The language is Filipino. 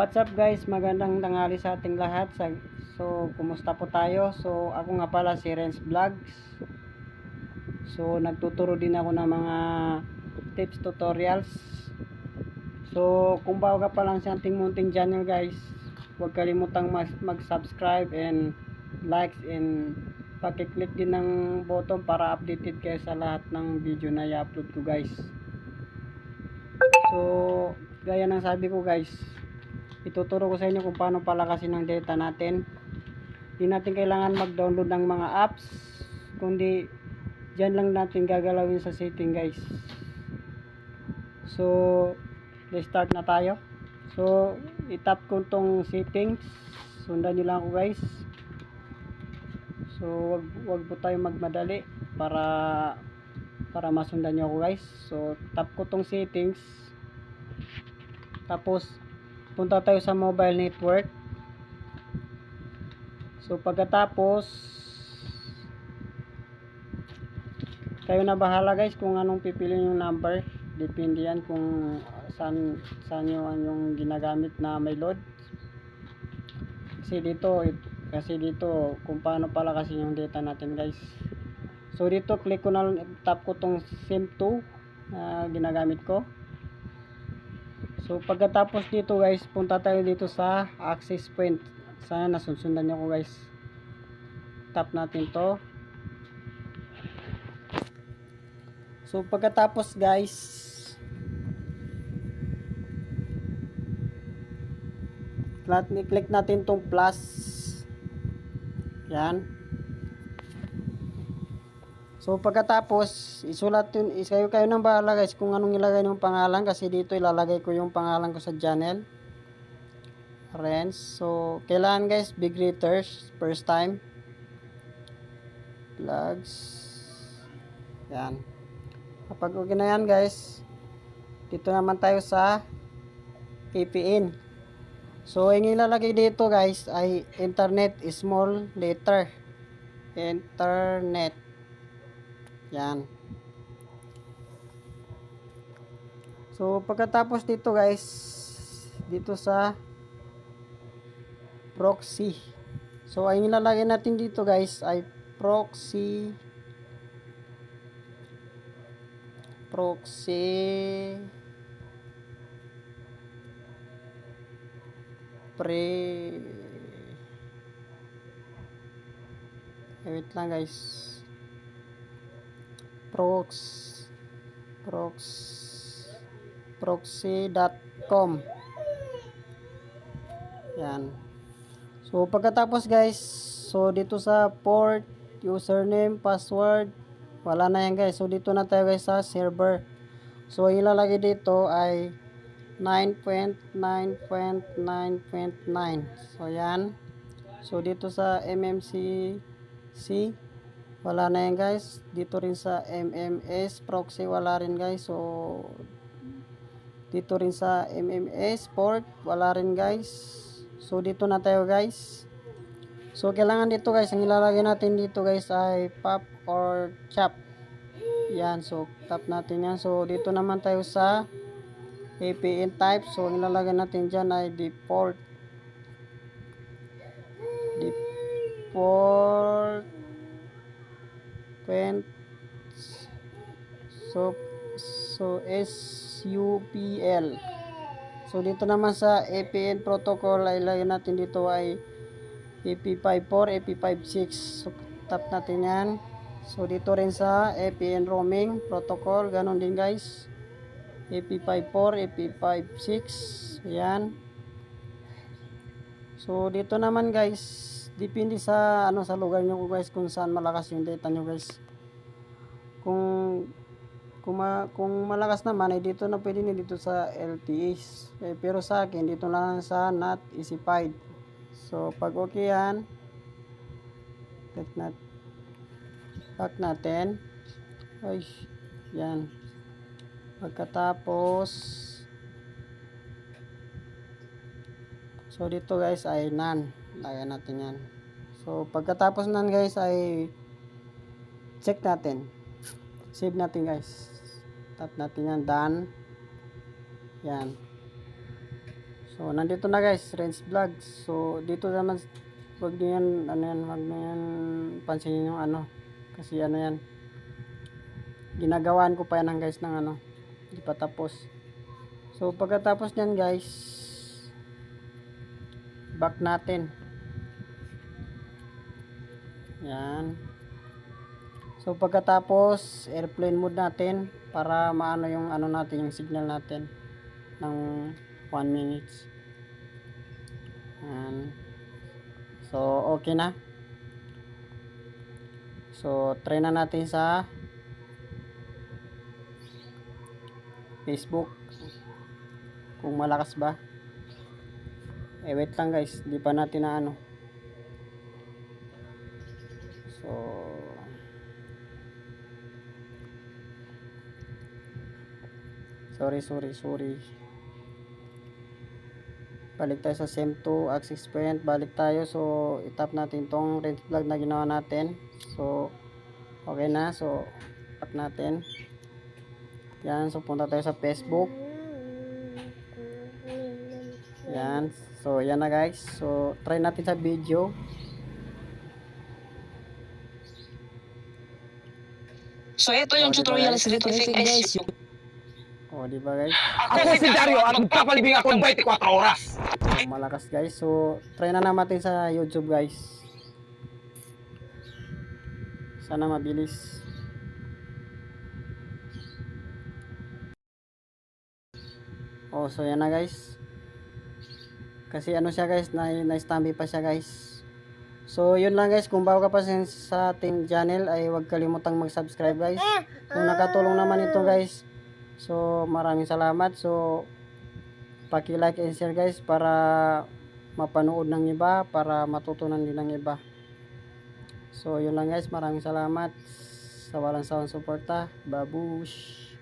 What's up guys, magandang tanghali sa ating lahat. So kumusta po tayo? So ako nga pala si Renz Vlogs. So nagtuturo din ako ng mga tips tutorials. So kung bago ka pa lang sa ating munting channel guys, huwag kalimutang mag-subscribe and likes and paki-click din ng button para updated kayo sa lahat ng video na i-upload ko guys. So gaya ng sabi ko guys, ituturo ko sa inyo kung paano palakasin ang data natin. Hindi natin kailangan mag-download ng mga apps, kundi dyan lang natin gagalawin sa setting guys. So let's start na tayo. So itap ko tong settings, sundan nyo lang ako guys. So wag po tayo magmadali para masundan nyo ako guys. So tap ko tong settings, tapos punta tayo sa mobile network. So pagkatapos, kayo na bahala guys kung anong pipiliin yung number. Depende yan kung saan yung ginagamit na may load. Kasi dito kung paano palakasin yung data natin guys. So dito click ko na, tap ko tong SIM2 na ginagamit ko. So pagkatapos dito guys, punta tayo dito sa access point. Sana nasundan nyo ko guys. Tap natin to. So pagkatapos guys, click natin tong plus. Yan. So pagkatapos, isulat yun, kayo nang bahala guys kung anong ilagay ng pangalan, kasi dito ilalagay ko yung pangalan ko sa channel, Renz. So kailangan guys big letters, first time Vlogs. Yan. Kapag okay na yan guys, dito naman tayo sa VPN. So yung ilalagay dito guys ay internet, small letter, internet. Yan. So pagkatapos dito guys, dito sa proxy. So ang ilalagay natin dito guys ay proxy wait lang guys, proxy.com. Yan. So pagkatapos guys, so dito sa port, username, password, wala na yan guys. So dito na tayo guys sa server. So ilalagay dito ay 9.9.9.9. So yan. So dito sa MMCC, wala na yan guys. Dito rin sa MMS proxy wala rin guys. So dito rin sa MMS port wala rin guys. So dito na tayo guys. So kailangan dito guys, ang ilalagay natin dito guys ay pop or chop. Yan, so tap natin yan. So dito naman tayo sa VPN type. So ang ilalagay natin dyan ay default so SUPL. So dito naman sa VPN protocol ay ilagay natin dito ay AP54, AP56. So tap natin yan. So dito rin sa VPN roaming protocol, ganon din guys, AP54, AP56. Yan. So dito naman guys, depende sa sa lugar nyo guys kung saan malakas yung data nyo guys. Kung malakas naman ay dito na pwede na dito sa LTE. Pero sa akin dito lang sa not specified. So pag okay yan, back natin. Ay, yan. Pagkatapos, so dito guys ay none. Lagyan natin yan. So pagkatapos nan guys ay check natin. Save natin guys. Tap natin yan, done. Yan. So So nandito na guys, Renz Vlogs. So dito naman, wag niyo yan, wag niyo yan pansinin yung ano. Kasi ano yan, ginagawaan ko pa yan guys ng ano, hindi pa tapos. So pagkatapos niyan guys, back natin. Yan. So pagkatapos airplane mode natin para maano yung ano natin, yung signal natin ng 1 minutes. Yan. So okay na. So try na natin sa Facebook kung malakas ba. Wait lang guys, di pa natin na ano. So sorry. Balik tayo sa same to access point, balik tayo. So itap natin tong Renz Vlog na ginawa natin. So okay na. So back natin. Yan, so punta tayo sa Facebook. Yan. So yan na guys. So try natin sa video. So ito yung tutorial sa Little guys. O di ba guys? Ako si Dario at magpapalibing ako ng 24 oras. So, malakas guys. So try na natin sa YouTube guys. Sana mabilis. Oh, so yan na guys. Kasi ano siya guys, na-stamby pa siya guys. So yun lang guys, kung bago ka pa sa ating channel ay huwag kalimutang mag-subscribe guys. Kung nakatulong naman ito guys, so maraming salamat. So paki-like and share guys para mapanood ng iba, para matutunan din ng iba. So yun lang guys, maraming salamat sa walang sawang suporta. Babush.